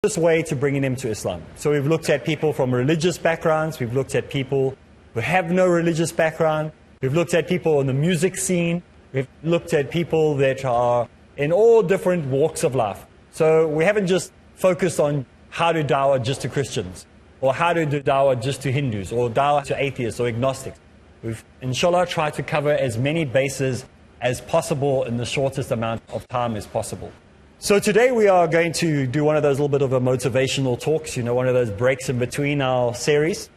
this way to bringing them to Islam. So we've looked at people from religious backgrounds, we've looked at people who have no religious background, we've looked at people in the music scene, we've looked at people that are in all different walks of life. So we haven't just focused on how to dawah just to Christians, or how to do dawah just to Hindus, or dawah to atheists or agnostics. We've, inshallah, tried to cover as many bases as possible in the shortest amount of time as possible. So today we are going to do one of those little bit of a motivational talks, you know, one of those breaks in between our series.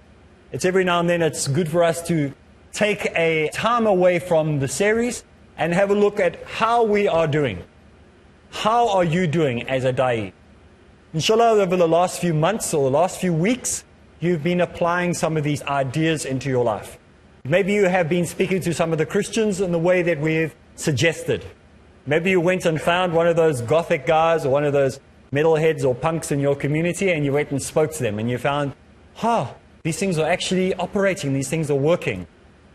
It's every now and then it's good for us to take a time away from the series and have a look at how we are doing. How are you doing as a da'i? Inshallah, over the last few months or the last few weeks, you've been applying some of these ideas into your life. Maybe you have been speaking to some of the Christians in the way that we've suggested. Maybe you went and found one of those gothic guys or one of those metalheads or punks in your community and you went and spoke to them and you found, these things are actually operating, these things are working.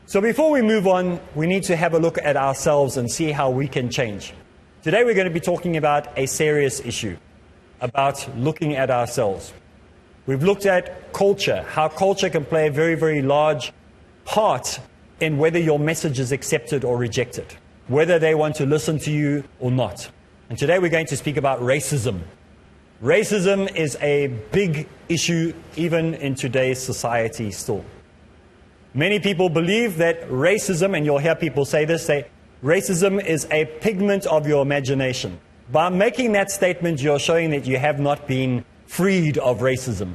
So before we move on, we need to have a look at ourselves and see how we can change. Today we're going to be talking about a serious issue, about looking at ourselves. We've looked at culture, how culture can play a very, very large part in whether your message is accepted or rejected, whether they want to listen to you or not. And today we're going to speak about racism. Racism is a big issue even in today's society still. Many people believe that racism, and you'll hear people say this, say racism is a pigment of your imagination. By making that statement, you're showing that you have not been freed of racism.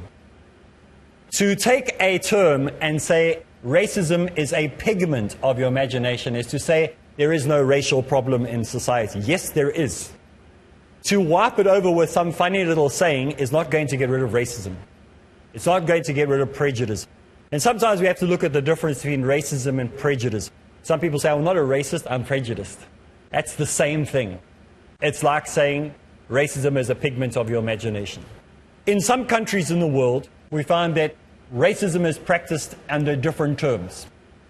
To take a term and say racism is a pigment of your imagination is to say there is no racial problem in society. Yes, there is. To wipe it over with some funny little saying is not going to get rid of racism. It's not going to get rid of prejudice. And sometimes we have to look at the difference between racism and prejudice. Some people say, I'm not a racist, I'm prejudiced. That's the same thing. It's like saying racism is a pigment of your imagination. In some countries in the world, we find that racism is practiced under different terms.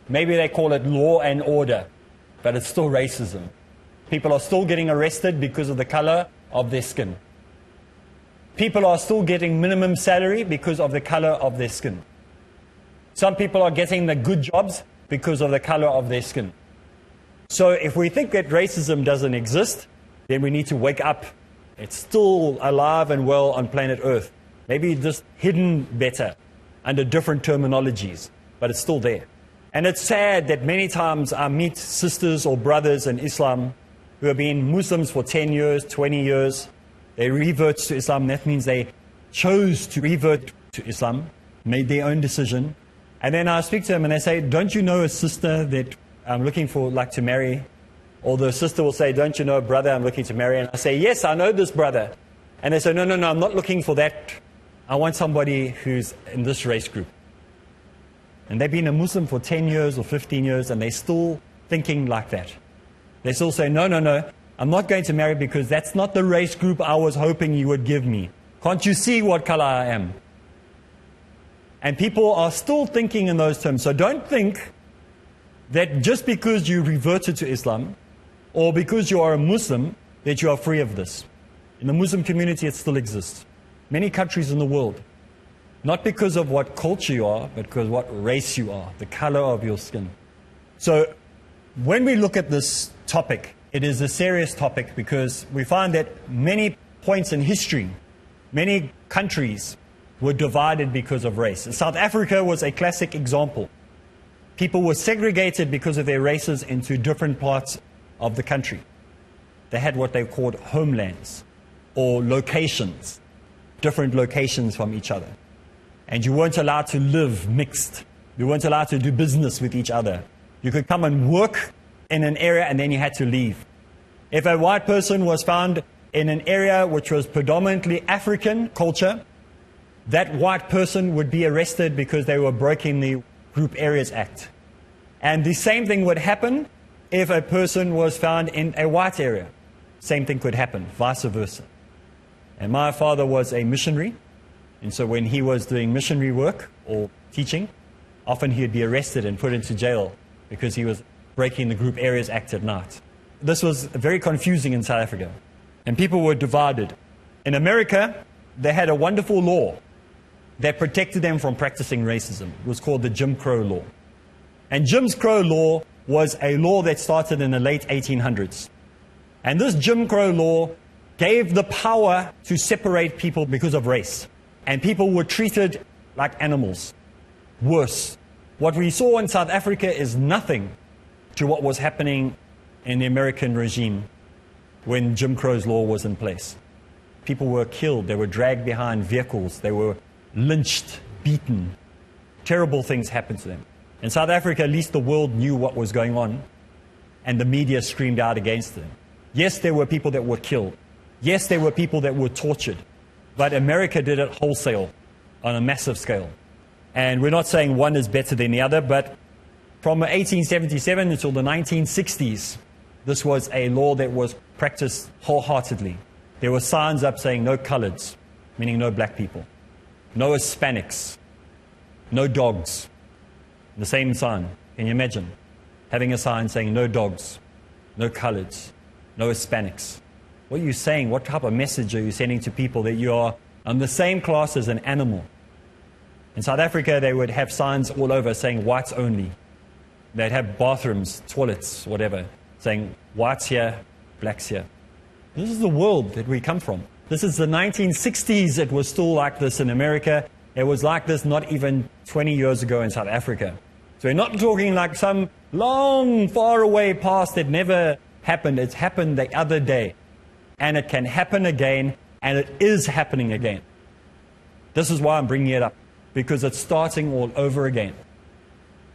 Maybe they call it law and order, but it's still racism. People are still getting arrested because of the color of their skin. People are still getting minimum salary because of the color of their skin. Some people are getting the good jobs because of the color of their skin. So if we think that racism doesn't exist, then we need to wake up. It's still alive and well on planet Earth. Maybe just hidden better under different terminologies, but it's still there. And it's sad that many times I meet sisters or brothers in Islam who have been Muslims for 10 years, 20 years. They revert to Islam. That means they chose to revert to Islam, made their own decision. And then I speak to them and they say, don't you know a sister that I'm looking for, like to marry? Or the sister will say, don't you know a brother I'm looking to marry? And I say, yes, I know this brother. And they say, no, I'm not looking for that. I want somebody who's in this race group. And they've been a Muslim for 10 years or 15 years and they're still thinking like that. They still say, no, I'm not going to marry because that's not the race group I was hoping you would give me. Can't you see what color I am? And people are still thinking in those terms. So don't think that just because you reverted to Islam or because you are a Muslim that you are free of this. In the Muslim community it still exists. Many countries in the world. Not because of what culture you are, but because of what race you are, the color of your skin. So when we look at this topic, it is a serious topic because we find that many points in history, many countries were divided because of race. South Africa was a classic example. People were segregated because of their races into different parts of the country. They had what they called homelands or locations, different locations from each other. And you weren't allowed to live mixed. You weren't allowed to do business with each other. You could come and work in an area and then you had to leave. If a white person was found in an area which was predominantly African culture, that white person would be arrested because they were breaking the Group Areas Act. And the same thing would happen if a person was found in a white area. Same thing could happen, vice versa. And my father was a missionary. And so when he was doing missionary work or teaching, often he would be arrested and put into jail because he was breaking the Group Areas Act at night. This was very confusing in South Africa. And people were divided. In America, they had a wonderful law that protected them from practicing racism. It was called the Jim Crow Law. And Jim Crow Law was a law that started in the late 1800s. And this Jim Crow Law gave the power to separate people because of race. And people were treated like animals. Worse. What we saw in South Africa is nothing to what was happening in the American regime when Jim Crow's law was in place. People were killed, they were dragged behind vehicles, they were lynched, beaten. Terrible things happened to them. In South Africa, at least the world knew what was going on, and the media screamed out against them. Yes, there were people that were killed. Yes, there were people that were tortured. But America did it wholesale, on a massive scale. And we're not saying one is better than the other, but from 1877 until the 1960s, this was a law that was practiced wholeheartedly. There were signs up saying no coloreds, meaning no black people, no Hispanics, no dogs. The same sign. Can you imagine having a sign saying no dogs, no coloreds, no Hispanics? What are you saying? What type of message are you sending to people that you are on the same class as an animal? In South Africa, they would have signs all over saying whites only. They'd have bathrooms, toilets, whatever, saying whites here, blacks here. This is the world that we come from. This is the 1960s. It was still like this in America. It was like this not even 20 years ago in South Africa. So we're not talking like some long, far away past that never happened. It's happened the other day. And it can happen again, and it is happening again. This is why I'm bringing it up, because it's starting all over again.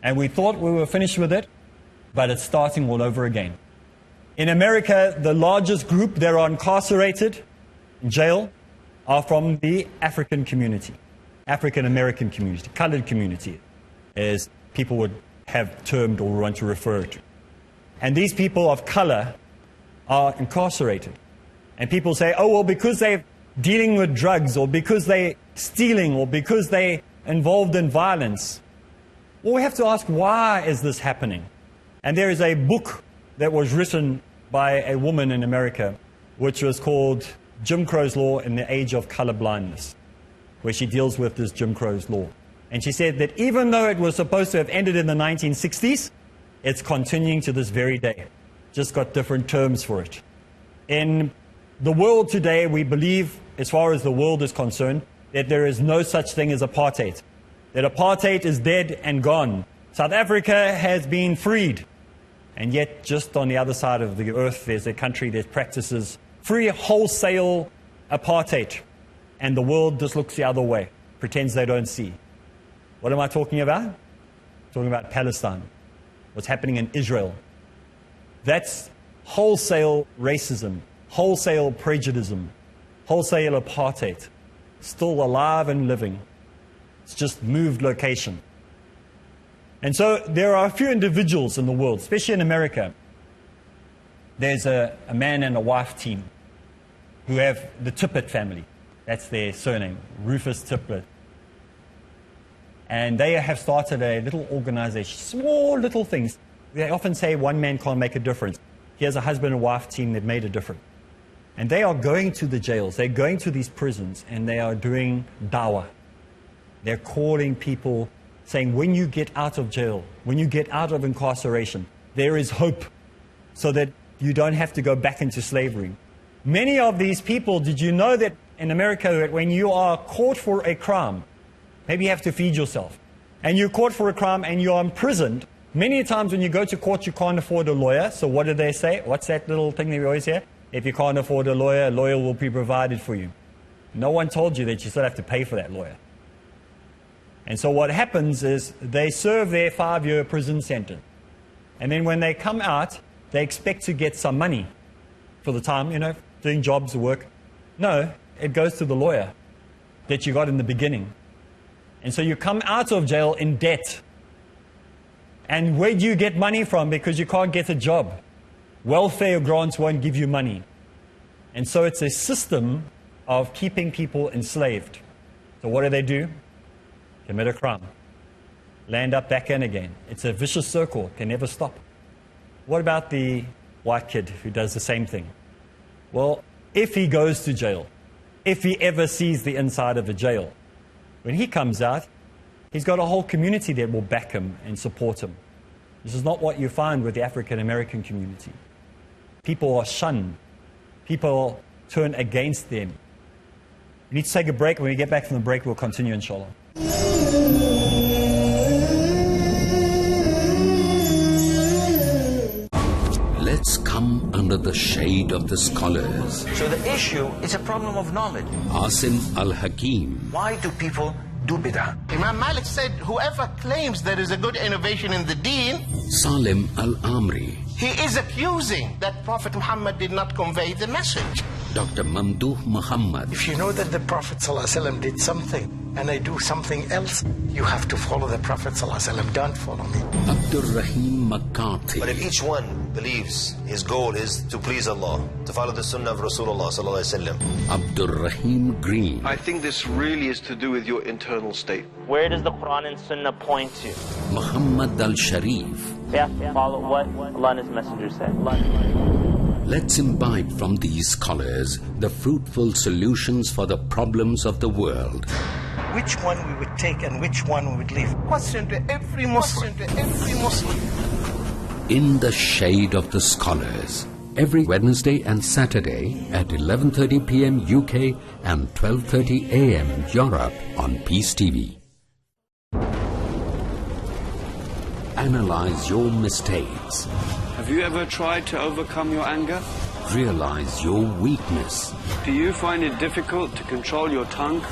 And we thought we were finished with it, but it's starting all over again. In America, the largest group that are incarcerated in jail are from the African community, African American community, colored community, as people would have termed or want to refer to. And these people of color are incarcerated. And people say, oh, well, because they're dealing with drugs, or because they're stealing, or because they're involved in violence. Well, we have to ask, why is this happening? And there is a book that was written by a woman in America, which was called Jim Crow's Law in the Age of Colorblindness, where she deals with this Jim Crow's Law. And she said that even though it was supposed to have ended in the 1960s, it's continuing to this very day. Just got different terms for it. In the world today, we believe, as far as the world is concerned, that there is no such thing as apartheid. That apartheid is dead and gone. South Africa has been freed. And yet, just on the other side of the earth, there's a country that practices free wholesale apartheid. And the world just looks the other way, pretends they don't see. What am I talking about? I'm talking about Palestine. What's happening in Israel. That's wholesale racism, wholesale prejudice, wholesale apartheid. Still alive and living. It's just moved location. And so there are a few individuals in the world, especially in America. There's a man and a wife team who have the Tippett family. That's their surname, Rufus Tippett. And they have started a little organization, small little things. They often say one man can't make a difference. Here's a husband and wife team that made a difference. And they are going to the jails, they're going to these prisons, and they are doing dawah. They're calling people, saying, when you get out of jail, when you get out of incarceration, there is hope, so that you don't have to go back into slavery. Many of these people, did you know that in America, that when you are caught for a crime, maybe you have to feed yourself, and you're caught for a crime and you're imprisoned, many times when you go to court, you can't afford a lawyer. So what do they say? What's that little thing that we always hear? If you can't afford a lawyer will be provided for you. No one told you that you still have to pay for that lawyer. And so what happens is they serve their 5-year prison sentence. And then when they come out, they expect to get some money for the time, doing jobs or work. No, it goes to the lawyer that you got in the beginning. And so you come out of jail in debt. And where do you get money from? Because you can't get a job. Welfare grants won't give you money. And so it's a system of keeping people enslaved. So what do? Commit a crime. Land up back in again. It's a vicious circle. Can never stop. What about the white kid who does the same thing? Well, if he goes to jail, if he ever sees the inside of a jail. When he comes out, he's got a whole community that will back him and support him. This is not what you find with the African American community. People are shunned. People turn against them. We need to take a break. When we get back from the break, we'll continue, inshallah. Let's come under the shade of the scholars. So the issue is a problem of knowledge. Asim Al-Hakim. Why do people do bid'ah? Imam Malik said, whoever claims there is a good innovation in the deen, Salim Al-Amri. he is accusing that Prophet Muhammad did not convey the message. Dr. Mamdouh Muhammad. If you know that the Prophet ﷺ did something and I do something else, you have to follow the Prophet ﷺ. Don't follow me. Abdul Rahim McCarthy. But if each one believes his goal is to please Allah, to follow the sunnah of Rasulullah sallallahu alaihi wasallam. Abdul Rahim Green. I think this really is to do with your internal state. Where does the Quran and Sunnah point to? Muhammad Al-Sharif. We have to follow what Allah and His Messenger said. Let's imbibe from these scholars the fruitful solutions for the problems of the world. Which one we would take and which one we would leave? Question to every Muslim. In the shade of the scholars. Every Wednesday and Saturday at 11:30 p.m. UK and 12:30 a.m. Europe on Peace TV. Analyze your mistakes. Have you ever tried to overcome your anger? Realize your weakness. Do you find it difficult to control your tongue?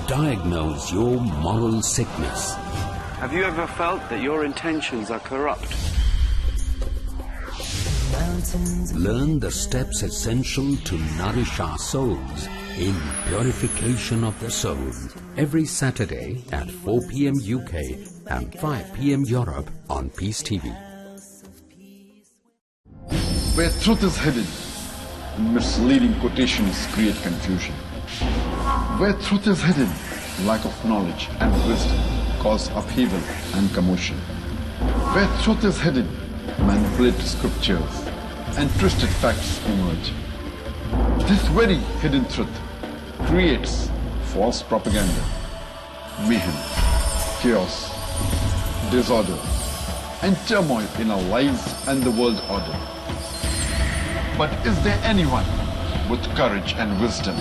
Diagnose your moral sickness. Have you ever felt that your intentions are corrupt? Learn the steps essential to nourish our souls in Purification of the Soul. Every Saturday at 4 p.m. UK and 5 p.m. Europe on Peace TV. Where truth is hidden, misleading quotations create confusion. Where truth is hidden, lack of knowledge and wisdom cause upheaval and commotion. Where truth is hidden, manipulated scriptures and twisted facts emerge. This very hidden truth creates false propaganda, mayhem, chaos, disorder, and turmoil in our lives and the world order. But is there anyone with courage and wisdom?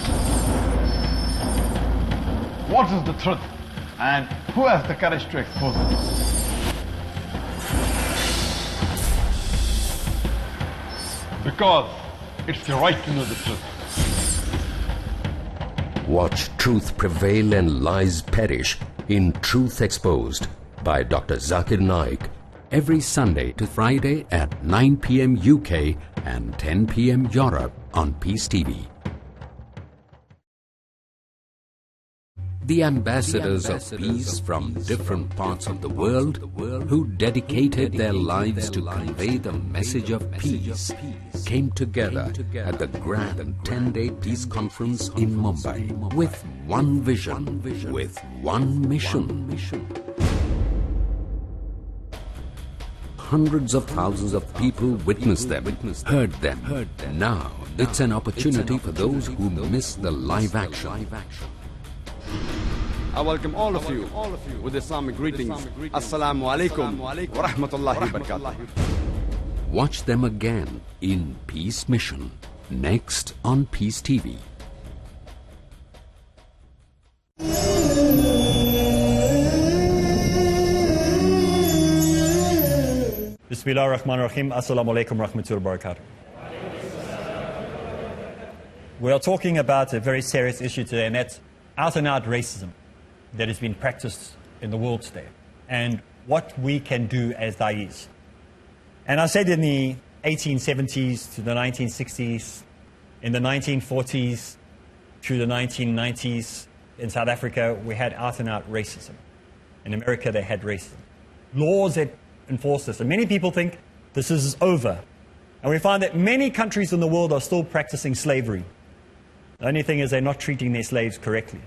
What is the truth, and who has the courage to expose it? Because it's your right to know the truth. Watch Truth Prevail and Lies Perish in Truth Exposed by Dr. Zakir Naik every Sunday to Friday at 9 p.m. UK and 10 p.m. Europe on Peace TV. The ambassadors of peace from different parts of the world who dedicated their lives to convey the message of peace came together at the grand 10-day peace conference in Mumbai with one vision, with one mission. Hundreds of thousands of people witnessed them, heard them. Now it's an opportunity for those who miss the live action. I welcome all of you with Islamic greetings. Assalamu alaikum wa rahmatullahi wa barakatuh. Watch them again in Peace Mission, next on Peace TV. Bismillah ar-Rahman ar-Rahim. Assalamu alaikum wa rahmatullahi wa barakatuh. We are talking about a very serious issue today, and that's out-and-out racism that has been practiced in the world today, and what we can do as da'is. And I said in the 1870s to the 1960s, in the 1940s through the 1990s, in South Africa, we had out-and-out racism. In America, they had racism. Laws that enforce this. And many people think this is over. And we find that many countries in the world are still practicing slavery. The only thing is they're not treating their slaves correctly.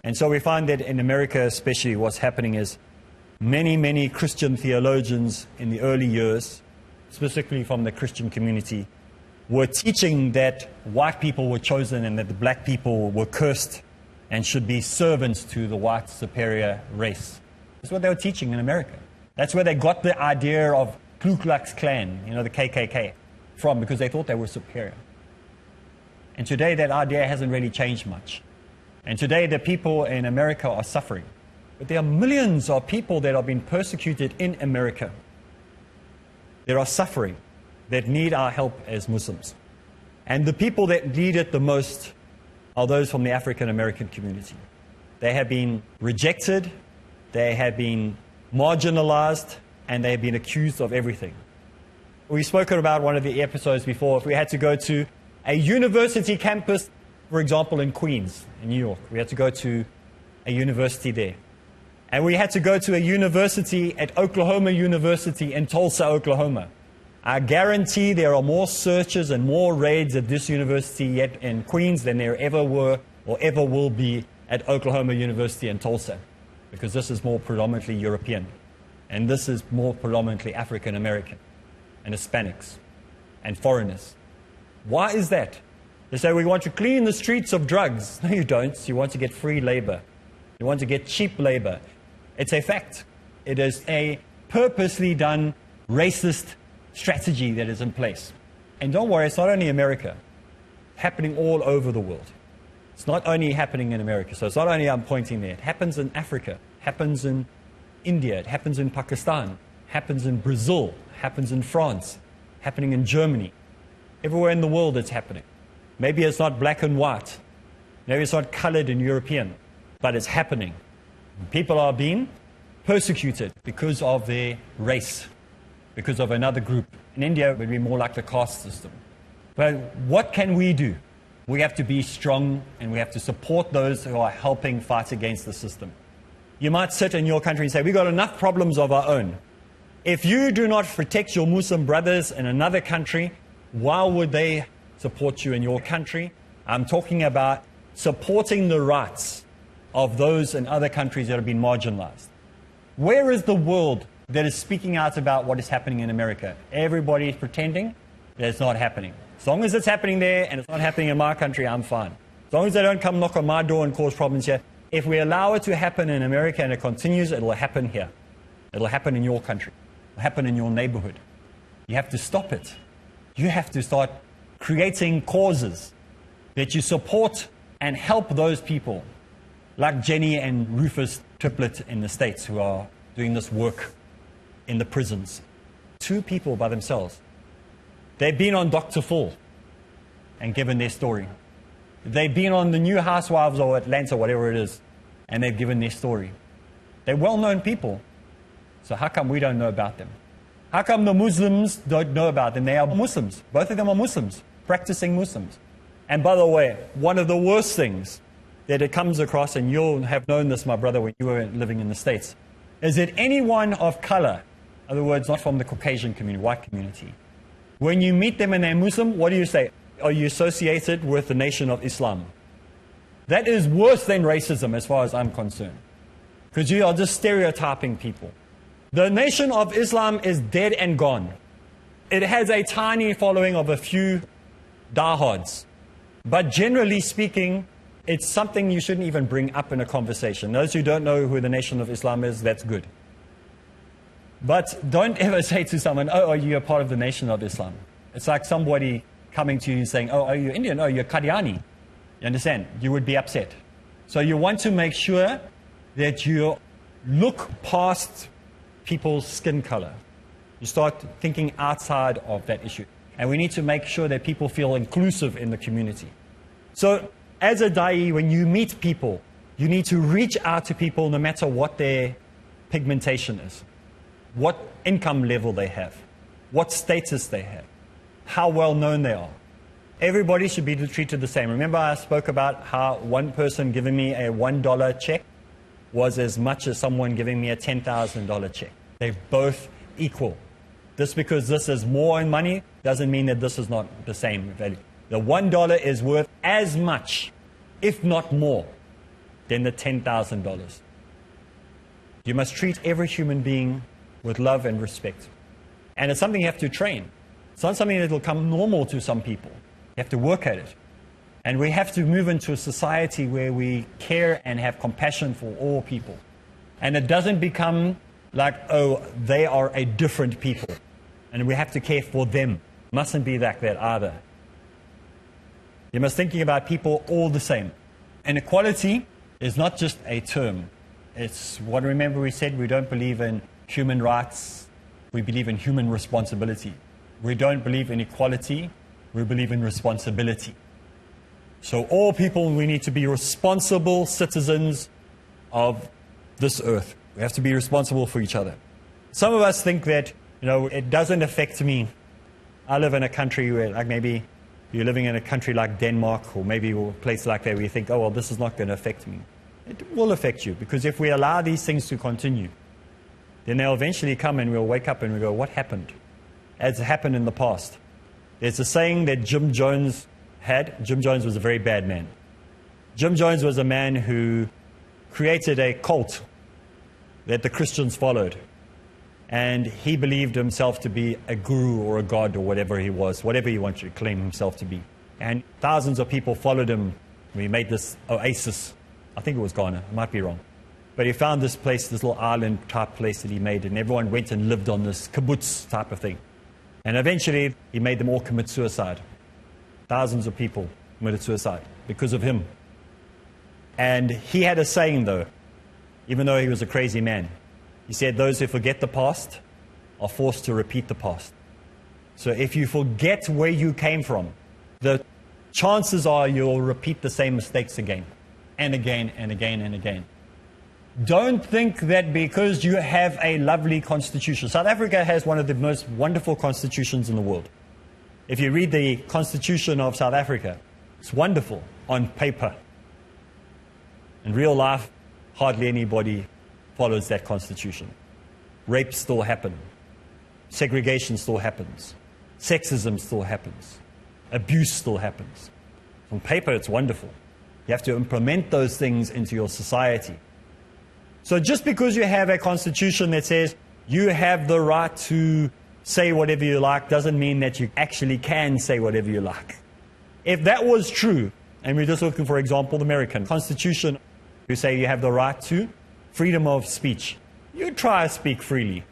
And so we find that in America especially what's happening is many Christian theologians in the early years, specifically from the Christian community, were teaching that white people were chosen and that the black people were cursed and should be servants to the white superior race. That's what they were teaching in America. That's where they got the idea of Ku Klux Klan, the KKK, from, because they thought they were superior. And today that idea hasn't really changed much. And today the people in America are suffering. But there are millions of people that are being persecuted in America. There are suffering that need our help as Muslims. And the people that need it the most are those from the African American community. They have been rejected, they have been marginalized, and they have been accused of everything. We've spoken about one of the episodes before. If we had to go to a university campus, for example, in Queens, in New York, we had to go to a university there. And we had to go to a university at Oklahoma University in Tulsa, Oklahoma. I guarantee there are more searches and more raids at this university yet in Queens than there ever were or ever will be at Oklahoma University in Tulsa, because this is more predominantly European, and this is more predominantly African American and Hispanics and foreigners. Why is that? They say we want to clean the streets of drugs. No, you don't. You want to get free labor. You want to get cheap labor. It's a fact. It is a purposely done racist strategy that is in place. And don't worry, it's not only America. It's happening all over the world. It's not only happening in America. So it's not only I'm pointing there. It happens in Africa. It happens in India. It happens in Pakistan. It happens in Brazil. It happens in France. Happening in Germany. Everywhere in the world it's happening. Maybe it's not black and white. Maybe it's not colored and European. But it's happening. People are being persecuted because of their race, because of another group. In India, it would be more like the caste system. But what can we do? We have to be strong, and we have to support those who are helping fight against the system. You might sit in your country and say, we've got enough problems of our own. If you do not protect your Muslim brothers in another country, why would they support you in your country? I'm talking about supporting the rights of those in other countries that have been marginalized. Where is the world that is speaking out about what is happening in America? Everybody is pretending that it's not happening. As long as it's happening there and it's not happening in my country, I'm fine. As long as they don't come knock on my door and cause problems here. If we allow it to happen in America and it continues, it will happen here. It will happen in your country. It will happen in your neighborhood. You have to stop it. You have to start creating causes that you support and help those people, like Jenny and Rufus Triplett in the States, who are doing this work in the prisons. 2 people by themselves. They've been on Dr. Phil and given their story. They've been on the New Housewives or Atlanta, whatever it is, and they've given their story. They're well-known people. So how come we don't know about them? How come the Muslims don't know about them? They are Muslims. Both of them are Muslims, practicing Muslims. And by the way, one of the worst things that it comes across, and you'll have known this, my brother, when you were living in the States, is that anyone of color, in other words, not from the Caucasian community, white community, when you meet them and they're Muslim, what do you say? Are you associated with the Nation of Islam? That is worse than racism as far as I'm concerned, because you are just stereotyping people. The Nation of Islam is dead and gone. It has a tiny following of a few diehards. But generally speaking, it's something you shouldn't even bring up in a conversation. Those who don't know who the Nation of Islam is, that's good. But don't ever say to someone, oh, are you a part of the Nation of Islam? It's like somebody coming to you and saying, oh, are you Indian? Oh, you're Qadiani. You understand? You would be upset. So you want to make sure that you look past people's skin color. You start thinking outside of that issue. And we need to make sure that people feel inclusive in the community. So as a da'i, when you meet people, you need to reach out to people no matter what their pigmentation is, what income level they have, what status they have, how well known they are. Everybody should be treated the same. Remember I spoke about how one person giving me a $1 check was as much as someone giving me a $10,000 check. They're both equal. Just because this is more in money doesn't mean that this is not the same value. The $1 is worth as much, if not more, than the $10,000. You must treat every human being with love and respect. And it's something you have to train. It's not something that will come normal to some people. You have to work at it. And we have to move into a society where we care and have compassion for all people. And it doesn't become like, oh, they are a different people, and we have to care for them. Mustn't be like that either. You must thinking about people all the same. And equality is not just a term. It's what, remember we said, we don't believe in human rights. We believe in human responsibility. We don't believe in equality. We believe in responsibility. So all people, we need to be responsible citizens of this earth. We have to be responsible for each other. Some of us think that, it doesn't affect me. I live in a country where, like maybe you're living in a country like Denmark, or maybe a place like that where you think, oh, well, this is not going to affect me. It will affect you, because if we allow these things to continue, then they'll eventually come and we'll wake up and we go, what happened? As happened in the past. There's a saying that Jim Jones had. Jim Jones was a very bad man. Jim Jones was a man who created a cult that the Christians followed. And he believed himself to be a guru or a god or whatever he was, whatever he wanted to claim himself to be. And thousands of people followed him. He made this oasis. I think it was Ghana. I might be wrong. But he found this place, this little island type place that he made, and everyone went and lived on this kibbutz type of thing. And eventually, he made them all commit suicide. Thousands of people committed suicide because of him. And he had a saying, though, even though he was a crazy man. He said, those who forget the past are forced to repeat the past. So if you forget where you came from, the chances are you'll repeat the same mistakes again and again and again and again. Don't think that because you have a lovely constitution. South Africa has one of the most wonderful constitutions in the world. If you read the Constitution of South Africa, it's wonderful on paper. In real life, hardly anybody follows that constitution. Rape still happens. Segregation still happens. Sexism still happens. Abuse still happens. On paper, it's wonderful. You have to implement those things into your society. So just because you have a constitution that says you have the right to say whatever you like doesn't mean that you actually can say whatever you like. If that was true, and we're just looking, for example, the American Constitution, who say you have the right to freedom of speech. You try to speak freely.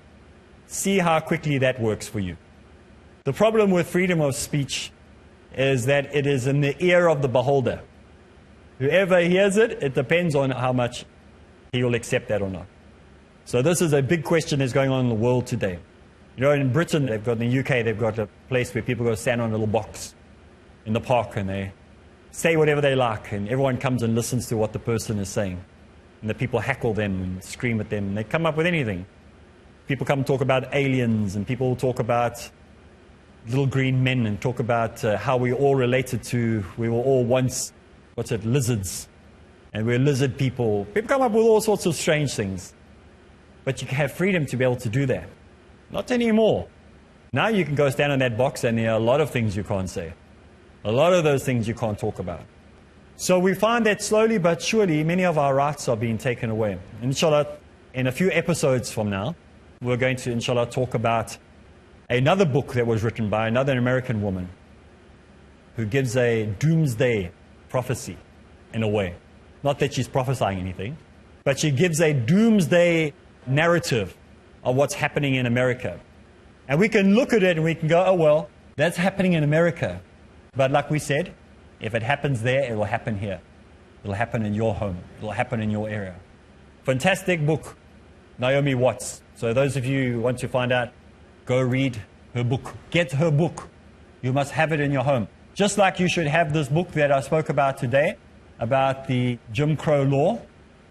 See how quickly that works for you. The problem with freedom of speech is that it is in the ear of the beholder. Whoever hears it, it depends on how much he will accept that or not. So this is a big question that's going on in the world today. In Britain, in the UK, they've got a place where people go stand on a little box in the park and they say whatever they like, and everyone comes and listens to what the person is saying. And the people heckle them and scream at them, and they come up with anything. People come and talk about aliens, and people talk about little green men, and talk about how we all related to, we were all once, lizards. And we're lizard people. People come up with all sorts of strange things. But you have freedom to be able to do that. Not anymore. Now you can go stand on that box and there are a lot of things you can't say. A lot of those things you can't talk about. So we find that slowly but surely many of our rights are being taken away. Inshallah, in a few episodes from now, we're going to, inshallah, talk about another book that was written by another American woman who gives a doomsday prophecy in a way. Not that she's prophesying anything, but she gives a doomsday narrative of what's happening in America. And we can look at it and we can go, oh, well, that's happening in America. But like we said, if it happens there, it will happen here. It will happen in your home. It will happen in your area. Fantastic book, Naomi Watts. So those of you who want to find out, go read her book. Get her book. You must have it in your home. Just like you should have this book that I spoke about today, about the Jim Crow law.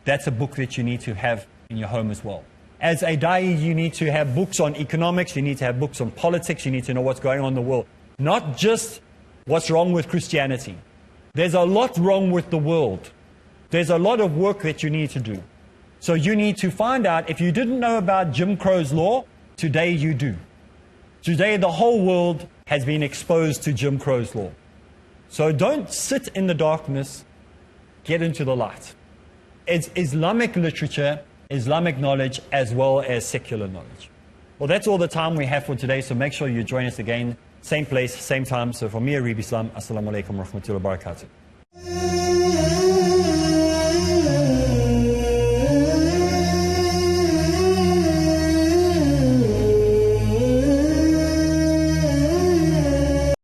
That's a book that you need to have in your home as well. As a da'i, you need to have books on economics, you need to have books on politics, you need to know what's going on in the world. Not just what's wrong with Christianity. There's a lot wrong with the world. There's a lot of work that you need to do. So you need to find out, if you didn't know about Jim Crow's law, today you do. Today the whole world has been exposed to Jim Crow's law. So don't sit in the darkness, get into the light. It's Islamic literature, Islamic knowledge, as well as secular knowledge. Well, that's all the time we have for today, so make sure you join us again same place, same time. So from me, Areeb Islam, Assalamu alaikum wa rahmatullahi wa barakatuh.